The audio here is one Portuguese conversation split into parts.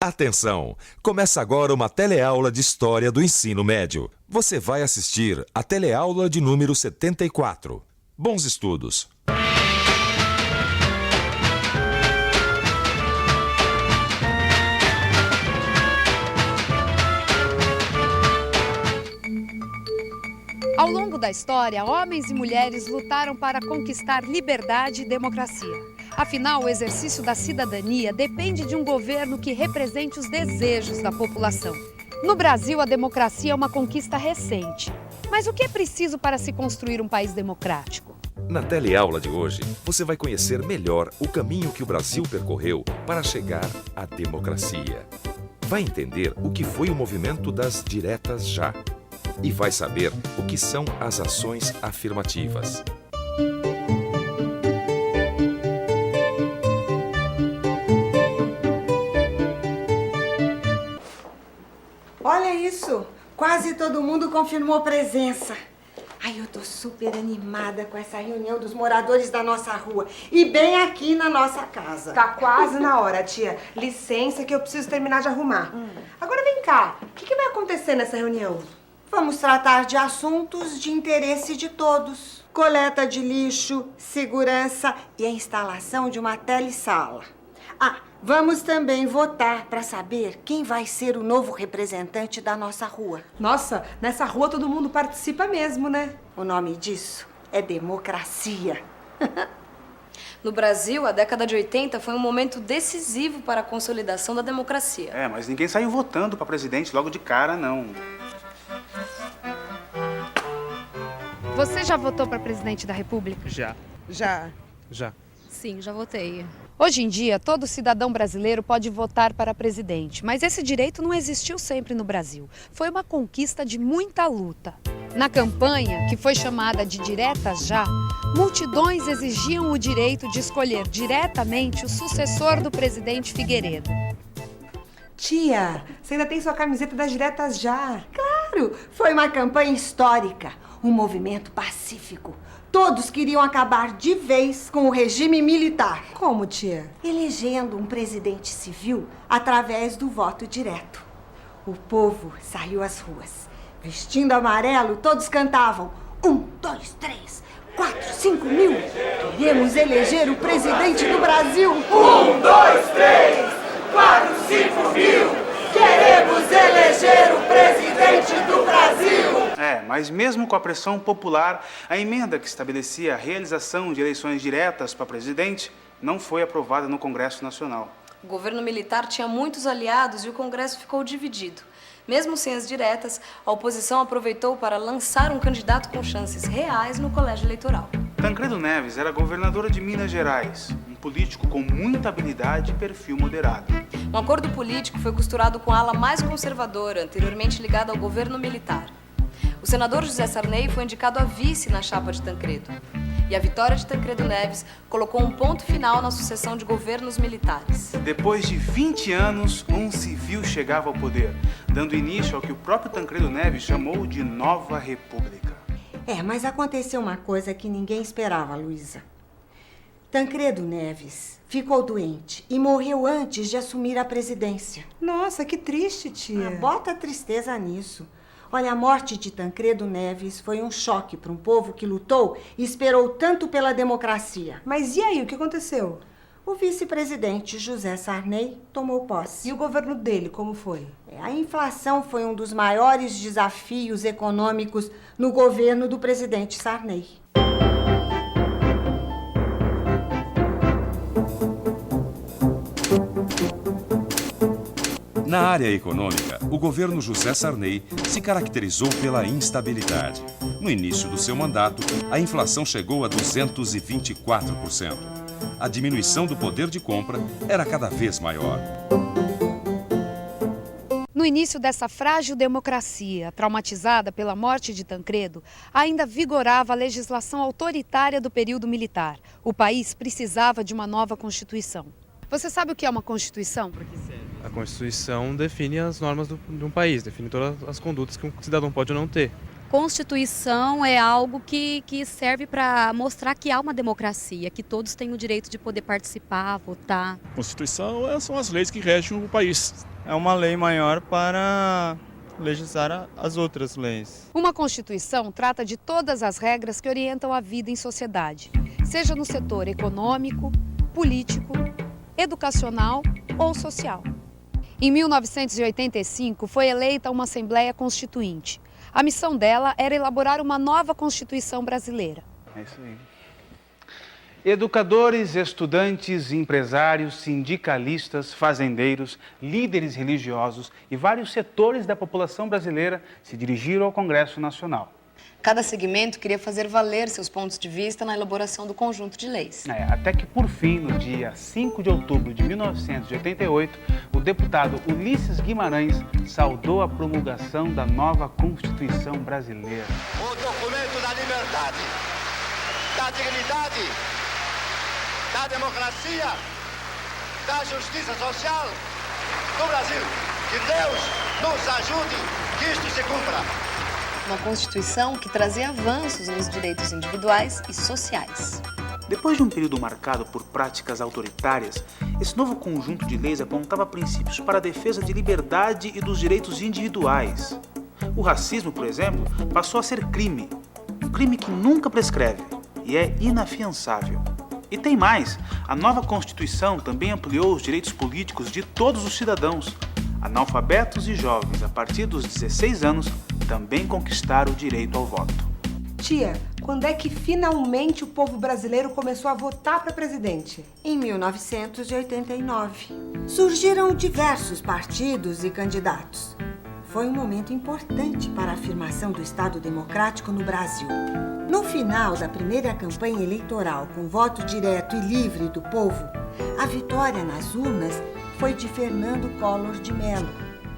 Atenção! Começa agora uma teleaula de História do Ensino Médio. Você vai assistir a teleaula de número 74. Bons estudos! Ao longo da história, homens e mulheres lutaram para conquistar liberdade e democracia. Afinal, o exercício da cidadania depende de um governo que represente os desejos da população. No Brasil, a democracia é uma conquista recente. Mas o que é preciso para se construir um país democrático? Na teleaula de hoje, você vai conhecer melhor o caminho que o Brasil percorreu para chegar à democracia. Vai entender o que foi o movimento das diretas já. E vai saber o que são as ações afirmativas. Olha isso! Quase todo mundo confirmou presença. Ai, eu tô super animada com essa reunião dos moradores da nossa rua. E bem aqui na nossa casa. Tá quase na hora, tia. Licença que eu preciso terminar de arrumar. Agora vem cá, o que vai acontecer nessa reunião? Vamos tratar de assuntos de interesse de todos. Coleta de lixo, segurança e a instalação de uma telesala. Vamos também votar para saber quem vai ser o novo representante da nossa rua. Nossa, nessa rua todo mundo participa mesmo, né? O nome disso é democracia. No Brasil, a década de 80 foi um momento decisivo para a consolidação da democracia. Mas ninguém saiu votando para presidente logo de cara, não. Você já votou para presidente da República? Já. Sim, já votei. Hoje em dia, todo cidadão brasileiro pode votar para presidente, mas esse direito não existiu sempre no Brasil. Foi uma conquista de muita luta. Na campanha, que foi chamada de Diretas Já, multidões exigiam o direito de escolher diretamente o sucessor do presidente Figueiredo. Tia, você ainda tem sua camiseta das diretas já? Claro, foi uma campanha histórica, um movimento pacífico. Todos queriam acabar de vez com o regime militar. Como, tia? Elegendo um presidente civil através do voto direto. O povo saiu às ruas. Vestindo amarelo, todos cantavam 1, 2, 3, 4, 5 mil. Queremos eleger o presidente do Brasil. 1, 2, 3, 4, 5 mil. Queremos eleger o presidente do Brasil. Mas mesmo com a pressão popular, a emenda que estabelecia a realização de eleições diretas para presidente não foi aprovada no Congresso Nacional. O governo militar tinha muitos aliados e o Congresso ficou dividido. Mesmo sem as diretas, a oposição aproveitou para lançar um candidato com chances reais no colégio eleitoral. Tancredo Neves era governadora de Minas Gerais, um político com muita habilidade e perfil moderado. Um acordo político foi costurado com a ala mais conservadora, anteriormente ligada ao governo militar. O senador José Sarney foi indicado a vice na chapa de Tancredo. E a vitória de Tancredo Neves colocou um ponto final na sucessão de governos militares. Depois de 20 anos, um civil chegava ao poder, dando início ao que o próprio Tancredo Neves chamou de Nova República. Mas aconteceu uma coisa que ninguém esperava, Luísa. Tancredo Neves ficou doente e morreu antes de assumir a presidência. Nossa, que triste, tia. Bota tristeza nisso. Olha, a morte de Tancredo Neves foi um choque para um povo que lutou e esperou tanto pela democracia. Mas e aí, o que aconteceu? O vice-presidente José Sarney tomou posse. E o governo dele, como foi? A inflação foi um dos maiores desafios econômicos no governo do presidente Sarney. Na área econômica, o governo José Sarney se caracterizou pela instabilidade. No início do seu mandato, a inflação chegou a 224%. A diminuição do poder de compra era cada vez maior. No início dessa frágil democracia, traumatizada pela morte de Tancredo, ainda vigorava a legislação autoritária do período militar. O país precisava de uma nova Constituição. Você sabe o que é uma Constituição? A Constituição define as normas de um país, define todas as condutas que um cidadão pode ou não ter. Constituição é algo que serve para mostrar que há uma democracia, que todos têm o direito de poder participar, votar. Constituição são as leis que regem o país. é uma lei maior para legislar as outras leis. Uma Constituição trata de todas as regras que orientam a vida em sociedade, seja no setor econômico, político, educacional ou social. Em 1985, foi eleita uma Assembleia Constituinte. A missão dela era elaborar uma nova Constituição brasileira. É isso aí. Educadores, estudantes, empresários, sindicalistas, fazendeiros, líderes religiosos e vários setores da população brasileira se dirigiram ao Congresso Nacional. Cada segmento queria fazer valer seus pontos de vista na elaboração do conjunto de leis. Até que, por fim, no dia 5 de outubro de 1988, o deputado Ulisses Guimarães saudou a promulgação da nova Constituição brasileira. O documento da liberdade, da dignidade, da democracia, da justiça social do Brasil. Que Deus nos ajude que isto se cumpra. Uma Constituição que trazia avanços nos direitos individuais e sociais. Depois de um período marcado por práticas autoritárias, esse novo conjunto de leis apontava princípios para a defesa de liberdade e dos direitos individuais. O racismo, por exemplo, passou a ser crime. Um crime que nunca prescreve e é inafiançável. E tem mais, a nova Constituição também ampliou os direitos políticos de todos os cidadãos. Analfabetos e jovens, a partir dos 16 anos, também conquistaram o direito ao voto. Tia, quando é que finalmente o povo brasileiro começou a votar para presidente? Em 1989. Surgiram diversos partidos e candidatos. Foi um momento importante para a afirmação do Estado democrático no Brasil. No final da primeira campanha eleitoral, com voto direto e livre do povo, a vitória nas urnas foi de Fernando Collor de Mello.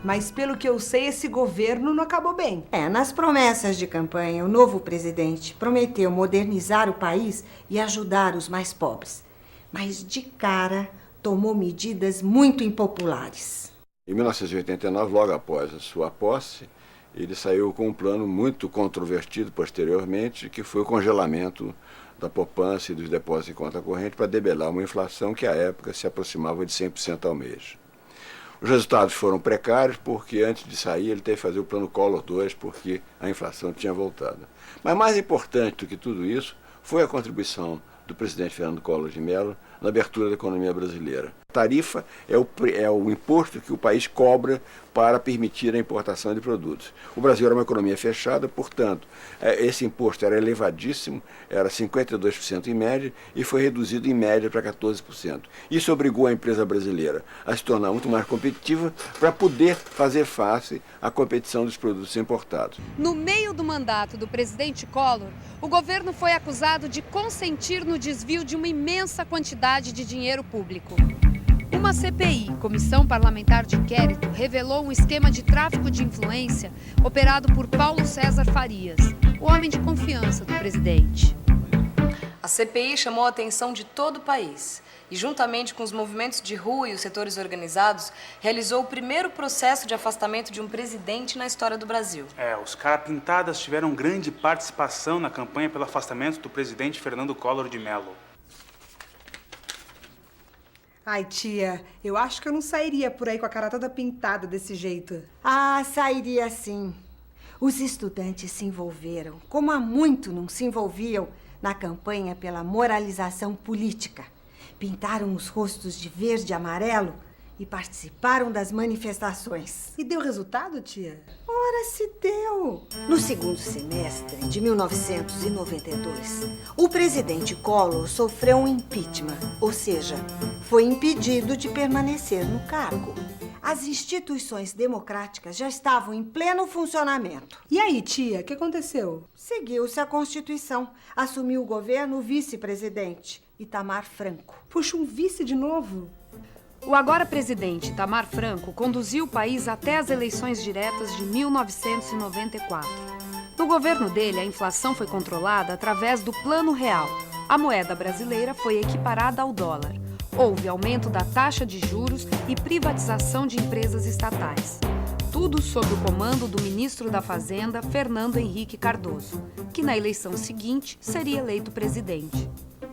Mas pelo que eu sei, esse governo não acabou bem. Nas promessas de campanha, o novo presidente prometeu modernizar o país e ajudar os mais pobres. Mas de cara, tomou medidas muito impopulares. Em 1989, logo após a sua posse, ele saiu com um plano muito controvertido posteriormente, que foi o congelamento da poupança e dos depósitos em conta corrente para debelar uma inflação que à época se aproximava de 100% ao mês. Os resultados foram precários porque antes de sair ele teve que fazer o plano Collor II porque a inflação tinha voltado. Mas mais importante do que tudo isso foi a contribuição do presidente Fernando Collor de Mello na abertura da economia brasileira. A tarifa é o imposto que o país cobra para permitir a importação de produtos. O Brasil era uma economia fechada, portanto, esse imposto era elevadíssimo, era 52% em média, e foi reduzido em média para 14%. Isso obrigou a empresa brasileira a se tornar muito mais competitiva para poder fazer face à competição dos produtos importados. No meio do mandato do presidente Collor, o governo foi acusado de consentir no desvio de uma imensa quantidade de dinheiro público. Uma CPI, Comissão Parlamentar de Inquérito, revelou um esquema de tráfico de influência operado por Paulo César Farias, o homem de confiança do presidente. A CPI chamou a atenção de todo o país e, juntamente com os movimentos de rua e os setores organizados, realizou o primeiro processo de afastamento de um presidente na história do Brasil. Os carapintadas tiveram grande participação na campanha pelo afastamento do presidente Fernando Collor de Mello. Ai, tia, eu acho que eu não sairia por aí com a cara toda pintada desse jeito. Sairia sim. Os estudantes se envolveram, como há muito não se envolviam, na campanha pela moralização política. Pintaram os rostos de verde e amarelo e participaram das manifestações. E deu resultado, tia? Ora, se deu! No segundo semestre de 1992, o presidente Collor sofreu um impeachment, ou seja, foi impedido de permanecer no cargo. As instituições democráticas já estavam em pleno funcionamento. E aí, tia, o que aconteceu? Seguiu-se a Constituição. Assumiu o governo o vice-presidente, Itamar Franco. Puxa, um vice de novo? O agora presidente Itamar Franco conduziu o país até as eleições diretas de 1994. No governo dele, a inflação foi controlada através do Plano Real. A moeda brasileira foi equiparada ao dólar. Houve aumento da taxa de juros e privatização de empresas estatais. Tudo sob o comando do ministro da Fazenda, Fernando Henrique Cardoso, que na eleição seguinte seria eleito presidente.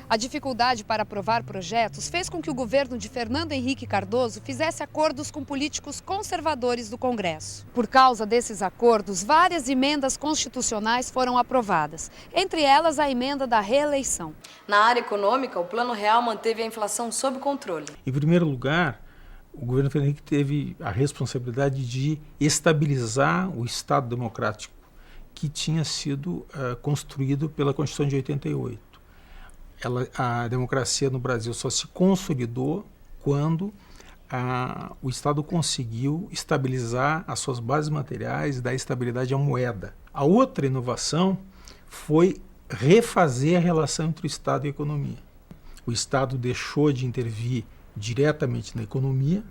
A dificuldade para aprovar projetos fez com que o governo de Fernando Henrique Cardoso fizesse acordos com políticos conservadores do Congresso. Por causa desses acordos, várias emendas constitucionais foram aprovadas, entre elas a emenda da reeleição. Na área econômica, o Plano Real manteve a inflação sob controle. Em primeiro lugar, o governo Fernando Henrique teve a responsabilidade de estabilizar o Estado democrático que tinha sido construído pela Constituição de 88. A democracia no Brasil só se consolidou quando o Estado conseguiu estabilizar as suas bases materiais e dar estabilidade à moeda. A outra inovação foi refazer a relação entre o Estado e a economia. O Estado deixou de intervir diretamente na economia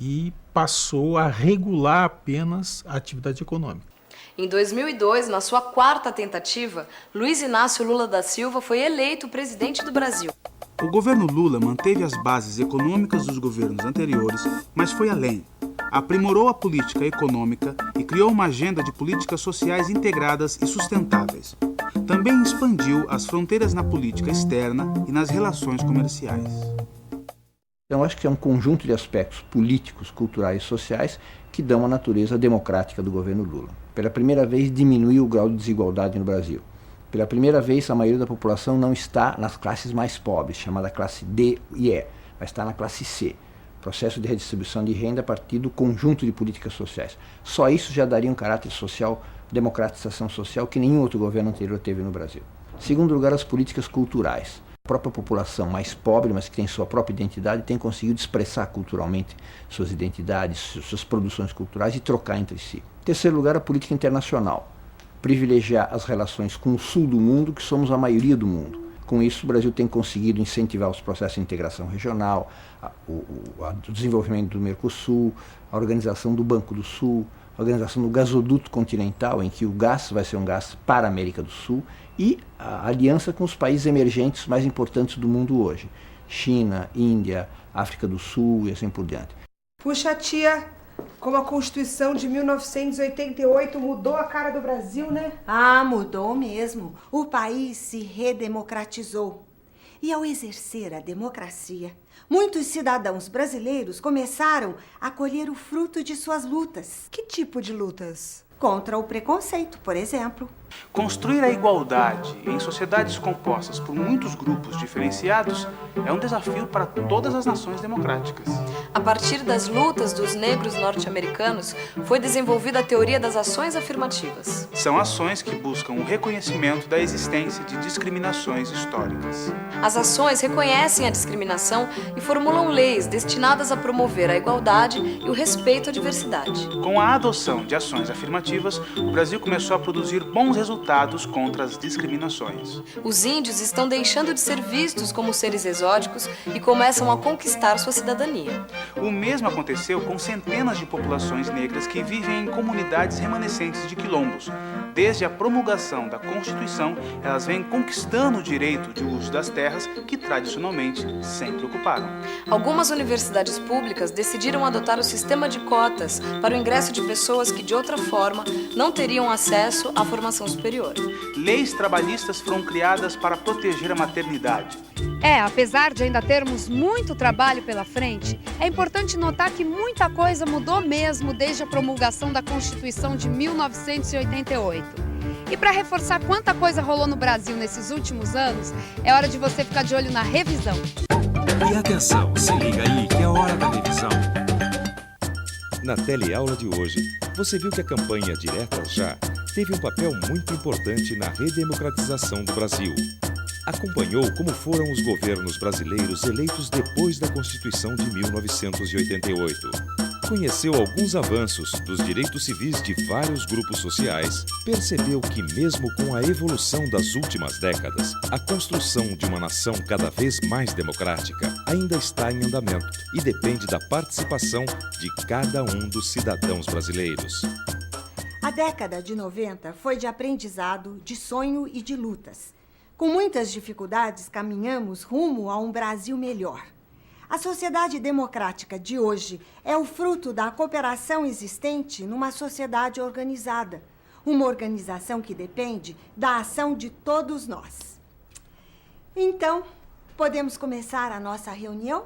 e passou a regular apenas a atividade econômica. Em 2002, na sua quarta tentativa, Luiz Inácio Lula da Silva foi eleito presidente do Brasil. O governo Lula manteve as bases econômicas dos governos anteriores, mas foi além. Aprimorou a política econômica e criou uma agenda de políticas sociais integradas e sustentáveis. Também expandiu as fronteiras na política externa e nas relações comerciais. Então, acho que é um conjunto de aspectos políticos, culturais e sociais que dão a natureza democrática do governo Lula. Pela primeira vez, diminuiu o grau de desigualdade no Brasil. Pela primeira vez, a maioria da população não está nas classes mais pobres, chamada classe D e E, mas está na classe C. Processo de redistribuição de renda a partir do conjunto de políticas sociais. Só isso já daria um caráter social, democratização social, que nenhum outro governo anterior teve no Brasil. Em segundo lugar, as políticas culturais. A própria população mais pobre, mas que tem sua própria identidade, tem conseguido expressar culturalmente suas identidades, suas produções culturais e trocar entre si. Em terceiro lugar, a política internacional. Privilegiar as relações com o sul do mundo, que somos a maioria do mundo. Com isso, o Brasil tem conseguido incentivar os processos de integração regional, o desenvolvimento do Mercosul, a organização do Banco do Sul, a organização do gasoduto continental, em que o gás vai ser um gás para a América do Sul, e a aliança com os países emergentes mais importantes do mundo hoje. China, Índia, África do Sul e assim por diante. Puxa, tia, como a Constituição de 1988 mudou a cara do Brasil, né? Ah, mudou mesmo. O país se redemocratizou. E ao exercer a democracia, muitos cidadãos brasileiros começaram a colher o fruto de suas lutas. Que tipo de lutas? Contra o preconceito, por exemplo. Construir a igualdade em sociedades compostas por muitos grupos diferenciados é um desafio para todas as nações democráticas. A partir das lutas dos negros norte-americanos, foi desenvolvida a teoria das ações afirmativas. São ações que buscam o reconhecimento da existência de discriminações históricas. As ações reconhecem a discriminação e formulam leis destinadas a promover a igualdade e o respeito à diversidade. Com a adoção de ações afirmativas, o Brasil começou a produzir bons resultados contra as discriminações. Os índios estão deixando de ser vistos como seres exóticos e começam a conquistar sua cidadania. O mesmo aconteceu com centenas de populações negras que vivem em comunidades remanescentes de quilombos. Desde a promulgação da Constituição, elas vêm conquistando o direito de uso das terras que tradicionalmente sempre ocuparam. Algumas universidades públicas decidiram adotar o sistema de cotas para o ingresso de pessoas que, de outra forma, não teriam acesso à formação superior. Leis trabalhistas foram criadas para proteger a maternidade. Apesar de ainda termos muito trabalho pela frente, é importante notar que muita coisa mudou mesmo desde a promulgação da Constituição de 1988. E para reforçar quanta coisa rolou no Brasil nesses últimos anos, é hora de você ficar de olho na revisão. E atenção, se liga aí que é hora da revisão. Na teleaula de hoje, você viu que a campanha Diretas Já teve um papel muito importante na redemocratização do Brasil. Acompanhou como foram os governos brasileiros eleitos depois da Constituição de 1988. Conheceu alguns avanços dos direitos civis de vários grupos sociais, percebeu que mesmo com a evolução das últimas décadas, a construção de uma nação cada vez mais democrática ainda está em andamento e depende da participação de cada um dos cidadãos brasileiros. A década de 90 foi de aprendizado, de sonho e de lutas. Com muitas dificuldades, caminhamos rumo a um Brasil melhor. A sociedade democrática de hoje é o fruto da cooperação existente numa sociedade organizada. Uma organização que depende da ação de todos nós. Então, Podemos começar a nossa reunião?